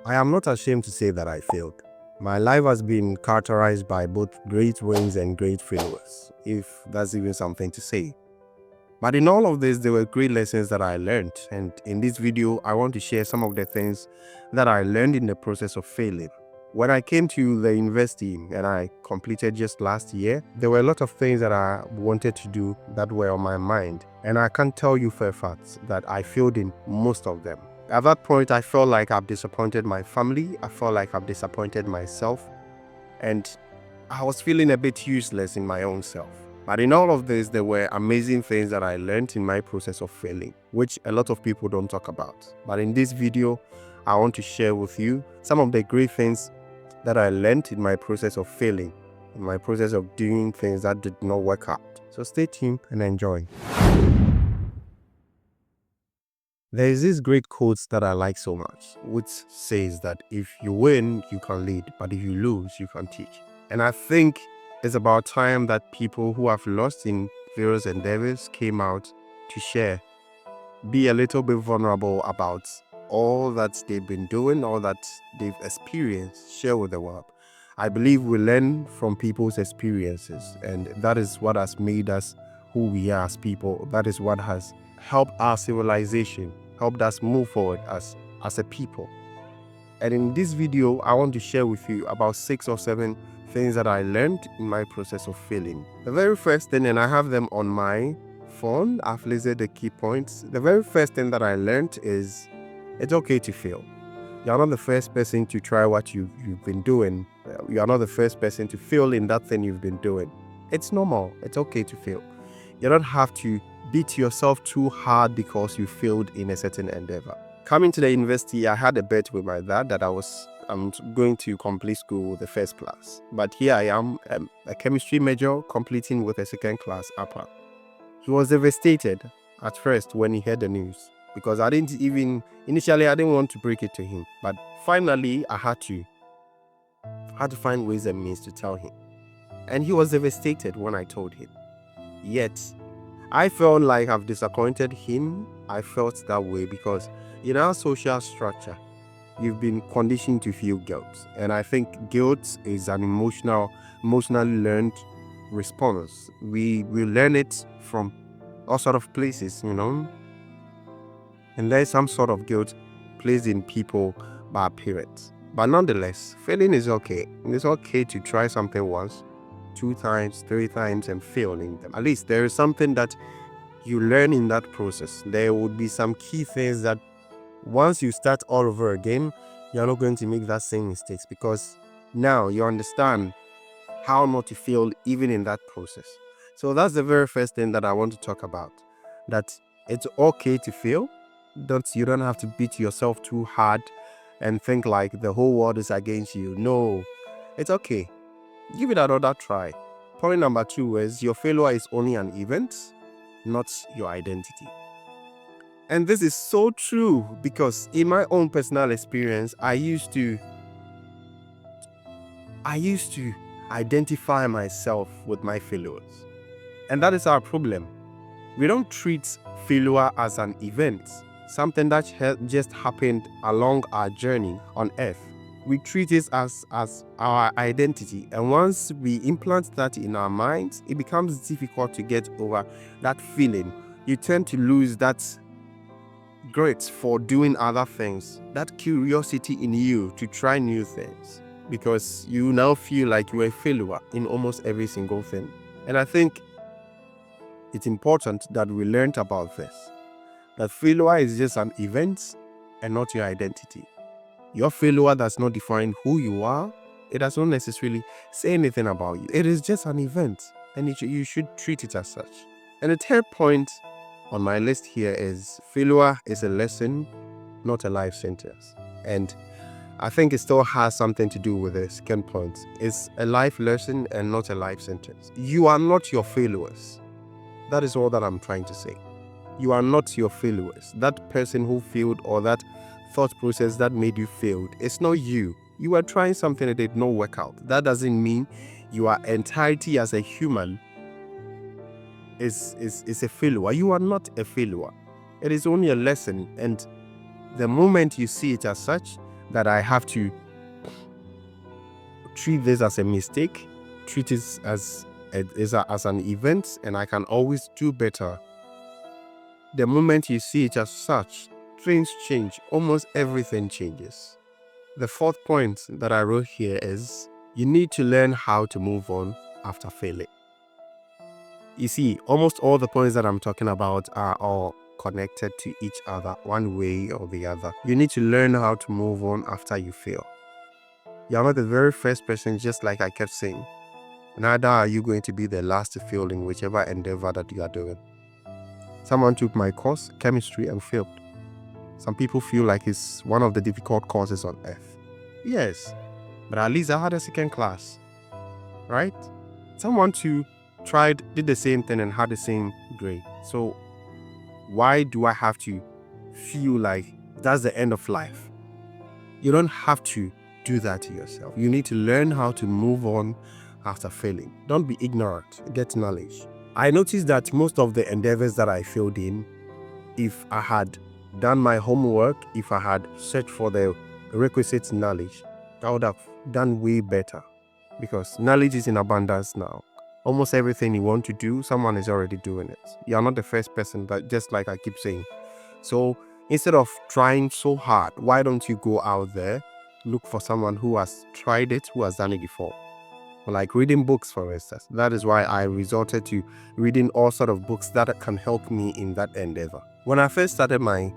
I am not ashamed to say that I failed. My life has been characterized by both great wins and great failures, if that's even something to say. But in all of this, there were great lessons that I learned. And in this video, I want to share some of the things that I learned in the process of failing. When I came to the university and I completed just last year, there were a lot of things that I wanted to do that were on my mind. And I can't tell you for a fact that I failed in most of them. At that point, I felt like I've disappointed my family. I felt like I've disappointed myself. And I was feeling a bit useless in my own self. But in all of this, there were amazing things that I learned in my process of failing, which a lot of people don't talk about. But in this video, I want to share with you some of the great things that I learned in my process of failing, in my process of doing things that did not work out. So stay tuned and enjoy. There is this great quote that I like so much, which says that if you win, you can lead, but if you lose, you can teach. And I think it's about time that people who have lost in various endeavors came out to share, be a little bit vulnerable about all that they've been doing, all that they've experienced, share with the world. I believe we learn from people's experiences, and that is what has made us who we are as people. That is what has helped our civilization, helped us move forward as a people. And in this video, I want to share with you about 6 or 7 things that I learned in my process of failing. The very first thing, and I have them on my phone, I've listed the key points. The very first thing that I learned is it's okay to fail. You're not the first person to try what you've been doing. You are not the first person to fail in that thing you've been doing. It's normal. It's okay to fail. You don't have to beat yourself too hard because you failed in a certain endeavor. Coming to the university, I had a bet with my dad that I'm going to complete school with the first class. But here I am, a chemistry major, completing with a second class upper. He was devastated at first when he heard the news, because initially I didn't want to break it to him. But finally, I had to find ways and means to tell him. And he was devastated when I told him. Yet, I felt like I've disappointed him. I felt that way because in our social structure, you've been conditioned to feel guilt. And I think guilt is an emotionally learned response. We learn it from all sort of places, And there's some sort of guilt placed in people by our parents. But nonetheless, failing is okay. It's okay to try something once, 2 times, 3 times, and fail in them. At least there is something that you learn in that process. There would be some key things that once you start all over again, you're not going to make that same mistakes, because now you understand how not to fail even in that process. So that's the very first thing that I want to talk about, that it's okay to fail. You don't have to beat yourself too hard and think like the whole world is against you. No, it's okay. Give it another try. Point number 2 is your failure is only an event, not your identity. And this is so true, because in my own personal experience, I used to identify myself with my failures. And that is our problem. We don't treat failure as an event, something that just happened along our journey on earth. We treat it as our identity. And once we implant that in our minds, it becomes difficult to get over that feeling. You tend to lose that grit for doing other things, that curiosity in you to try new things, because you now feel like you're a failure in almost every single thing. And I think it's important that we learned about this, that failure is just an event and not your identity. Your failure does not define who you are. It does not necessarily say anything about you. It is just an event, and you should treat it as such. And the third point on my list here is failure is a lesson, not a life sentence. And I think it still has something to do with the second point. It's a life lesson and not a life sentence. You are not your failures. That is all that I'm trying to say. You are not your failures. That person who failed, or that thought process that made you failed, it's not you. You were trying something that did not work out. That doesn't mean your entirety as a human is a failure. You are not a failure. It is only a lesson, and the moment you see it as such, that I have to treat this as a mistake, treat it as an event, and I can always do better. The moment you see it as such, things change. Almost everything changes. The fourth point that I wrote here is you need to learn how to move on after failing. You see, almost all the points that I'm talking about are all connected to each other one way or the other. You need to learn how to move on after you fail. You're not the very first person, just like I kept saying. Neither are you going to be the last to fail in whichever endeavor that you are doing. Someone took my course, chemistry, and failed. Some people feel like it's one of the difficult courses on earth. Yes, but at least I had a second class, right? Someone too did the same thing and had the same grade. So why do I have to feel like that's the end of life? You don't have to do that to yourself. You need to learn how to move on after failing. Don't be ignorant. Get knowledge. I noticed that most of the endeavors that I failed in, if I had done my homework, if I had searched for the requisite knowledge, I would have done way better, because knowledge is in abundance now. Almost everything you want to do, someone is already doing it. You're not the first person, but just like I keep saying. So instead of trying so hard, why don't you go out there, look for someone who has tried it, who has done it before? Like reading books, for instance. That is why I resorted to reading all sort of books that can help me in that endeavor. When I first started my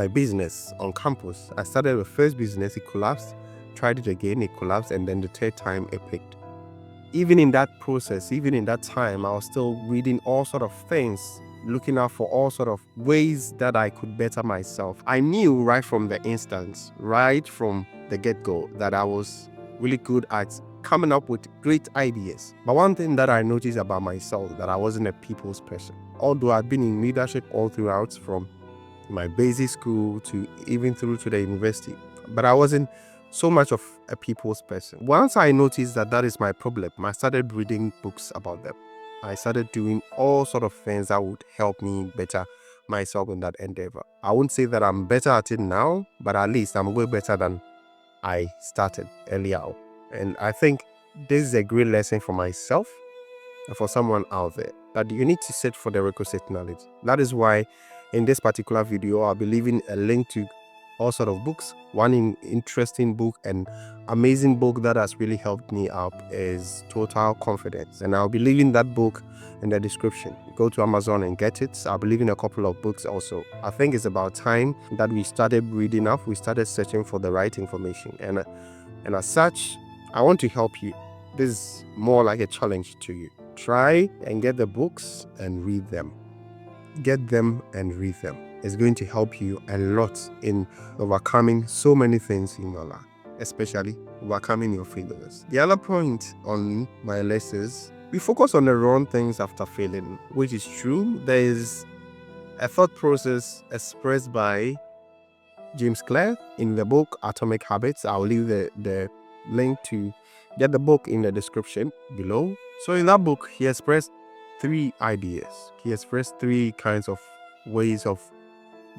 business on campus, I started the first business, it collapsed, tried it again, it collapsed, and then the third time it picked. Even in that process, even in that time, I was still reading all sort of things, looking out for all sort of ways that I could better myself. I knew right from the instance, right from the get-go, that I was really good at coming up with great ideas. But one thing that I noticed about myself, that I wasn't a people's person. Although I've been in leadership all throughout, from my basic school to even through to the university, but I wasn't so much of a people's person. Once I noticed that that is my problem, I started reading books about them. I started doing all sort of things that would help me better myself in that endeavor. I won't say that I'm better at it now, but at least I'm way better than I started earlier on. And I think this is a great lesson for myself and for someone out there, that you need to search for the requisite knowledge. That is why in this particular video, I'll be leaving a link to all sort of books. One interesting book and amazing book that has really helped me out is Total Confidence, and I'll be leaving that book in the description. Go to Amazon and get it. I'll be leaving a couple of books also. I think it's about time that we started reading up, we started searching for the right information, and as such, I want to help you. This is more like a challenge to you. Try and get the books and read them. Get them and read them. It's going to help you a lot in overcoming so many things in your life, especially overcoming your failures. The other point on my list is we focus on the wrong things after failing, which is true. There is a thought process expressed by James Clear in the book Atomic Habits. I'll leave the link to get the book in the description below. So in that book, he expressed 3 ideas. He expressed 3 kinds of ways of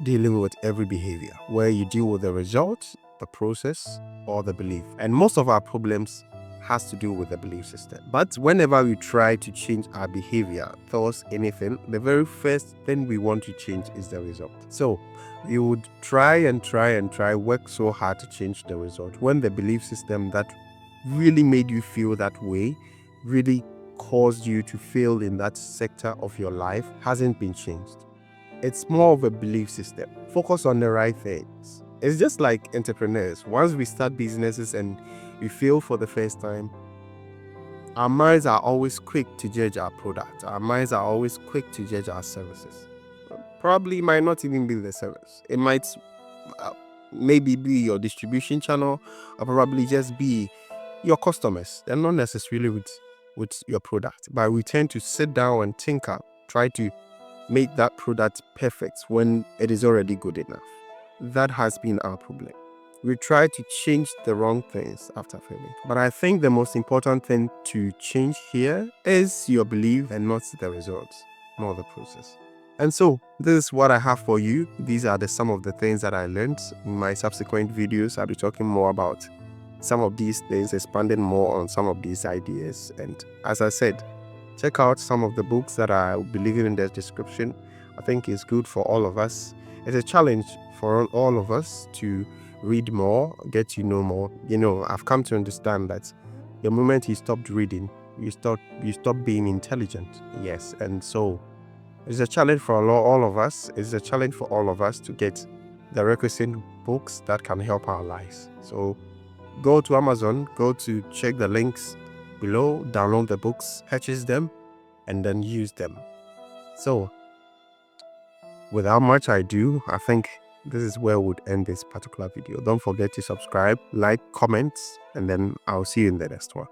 dealing with every behavior, where you deal with the result, the process, or the belief. And most of our problems has to do with the belief system. But whenever we try to change our behavior, thoughts, anything, the very first thing we want to change is the result. So you would try and try and try, work so hard to change the result, when the belief system that really made you feel that way, really caused you to fail in that sector of your life, hasn't been changed. It's more of a belief system. Focus on the right things. It's just like entrepreneurs. Once we start businesses and we fail for the first time, our minds are always quick to judge our product. Our minds are always quick to judge our services. Probably might not even be the service. It might maybe be your distribution channel, or probably just be your customers. They're not necessarily with your product, but we tend to sit down and tinker, try to make that product perfect when it is already good enough. That has been our problem. We try to change the wrong things after failing. But I think the most important thing to change here is your belief and not the results, not the process. And so this is what I have for you. These are some of the things that I learned. In my subsequent videos, I'll be talking more about some of these things, expanding more on some of these ideas. And as I said, check out some of the books that I will be leaving in the description. I think it's good for all of us. It's a challenge for all of us to read more, get to know more. I've come to understand that the moment you stopped reading, you stop being intelligent. Yes, and so it's a challenge for all of us. It's a challenge for all of us to get the requisite books that can help our lives. So go to Amazon, go to check the links below, download the books, purchase them, and then use them. So without much ado, I think this is where we'd end this particular video. Don't forget to subscribe, like, comment, and then I'll see you in the next one.